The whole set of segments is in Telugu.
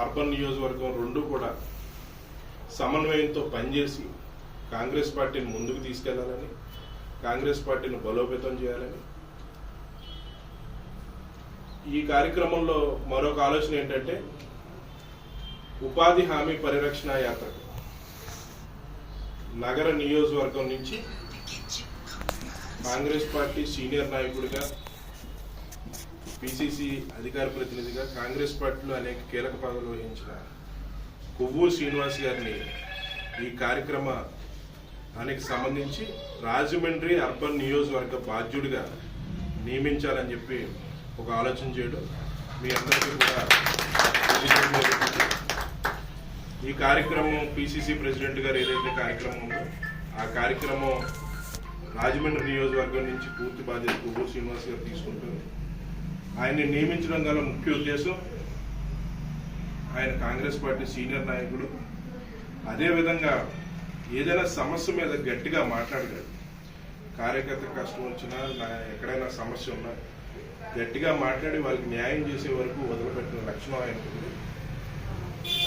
అర్బన్ నియోజకవర్గం రెండు కూడా సమన్వయంతో పనిచేసి కాంగ్రెస్ పార్టీని ముందుకు తీసుకెళ్లాలని, కాంగ్రెస్ పార్టీని బలోపేతం చేయాలని. ఈ కార్యక్రమంలో మరొక ఆలోచన ఏంటంటే ఉపాధి హామీ పరిరక్షణ యాత్ర నగర నియోజకవర్గం నుంచి కాంగ్రెస్ పార్టీ సీనియర్ నాయకుడిగా, పిసిసి అధికార ప్రతినిధిగా, కాంగ్రెస్ పార్టీలో అనేక కీలక పదవులు వహించిన కొవ్వూరు శ్రీనివాస్ గారిని ఈ కార్యక్రమానికి సంబంధించి రాజమండ్రి అర్బన్ నియోజకవర్గ బాధ్యుడిగా నియమించాలని చెప్పి ఒక ఆలోచన చేయడం మీ అందరికీ కూడా ఈ కార్యక్రమం పిసిసి ప్రెసిడెంట్ గారు ఏదైతే కార్యక్రమం ఉందో ఆ కార్యక్రమం రాజమండ్రి నియోజకవర్గం నుంచి పూర్తి బాధ్యత కొవ్వూరు శ్రీనివాస్ గారు తీసుకుంటారు. ఆయన్ని నియమించడం గల ముఖ్య ఉద్దేశం ఆయన కాంగ్రెస్ పార్టీ సీనియర్ నాయకుడు. అదేవిధంగా ఏదైనా సమస్య మీద గట్టిగా మాట్లాడగలడు. కార్యకర్త కష్టం వచ్చినా, ఎక్కడైనా సమస్య ఉన్నా గట్టిగా మాట్లాడి వాళ్ళకి న్యాయం చేసే వరకు వదిలిపెట్టిన లక్షణం ఆయనకు ఉంది.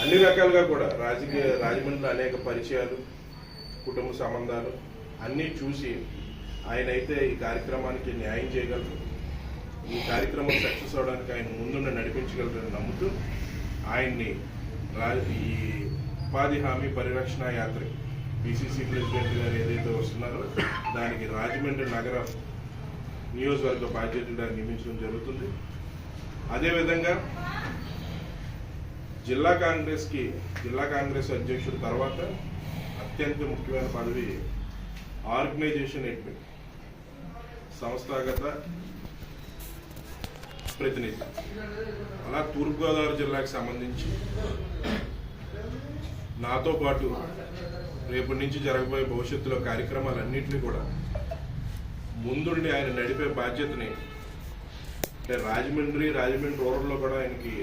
అన్ని రకాలుగా కూడా రాజమండ్రిలో అనేక పరిచయాలు, కుటుంబ సంబంధాలు అన్నీ చూసి ఆయన అయితే ఈ కార్యక్రమానికి న్యాయం చేయగలరు, ఈ కార్యక్రమం సక్సెస్ అవడానికి ఆయన ముందుండి నడిపించగలరని నమ్ముతూ ఆయన్ని ఈ ఉపాధి హామీ పరిరక్షణ యాత్ర పిసిసి ప్రెసిడెంట్ గారు ఏదైతే వస్తున్నారో దానికి రాజమండ్రి నగర నియోజకవర్గ బాధ్యతగా నియమించడం జరుగుతుంది. అదేవిధంగా జిల్లా కాంగ్రెస్ అధ్యక్షుడు తర్వాత అత్యంత ముఖ్యమైన పదవి ఆర్గనైజేషన్ అడ్మిన్, సంస్థాగత ప్రతినిధి. అలా తూర్పుగోదావరి జిల్లాకు సంబంధించి నాతో పాటు రేపటి నుంచి జరగబోయే భవిష్యత్తులో కార్యక్రమాలన్నింటినీ కూడా ముందుండి ఆయన నడిపే బాధ్యతని, అంటే రాజమండ్రి రూరల్లో కూడా ఆయనకి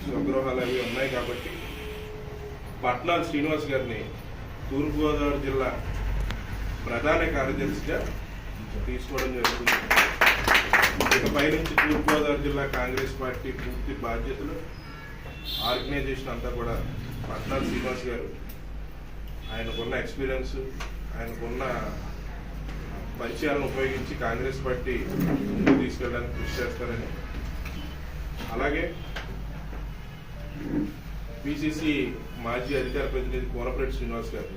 స్వగృహాలు అవి ఉన్నాయి కాబట్టి పట్నాల శ్రీనివాస్ గారిని తూర్పుగోదావరి జిల్లా ప్రధాన కార్యదర్శిగా తీసుకోవడం జరుగుతుంది. ఇకపై నుంచి తూర్పుగోదావరి జిల్లా కాంగ్రెస్ పార్టీ పూర్తి బాధ్యతలు, ఆర్గనైజేషన్ అంతా కూడా పట్నాల శ్రీనివాస్ గారు ఆయనకున్న ఎక్స్పీరియన్స్, ఆయనకున్న పరిచయాలను ఉపయోగించి కాంగ్రెస్ పార్టీ ముందుకు తీసుకెళ్ళడానికి కృషి చేస్తారని, అలాగే పిసిసి మాజీ అధికార ప్రతినిధి కోనపరెడ్డి శ్రీనివాస్ గారు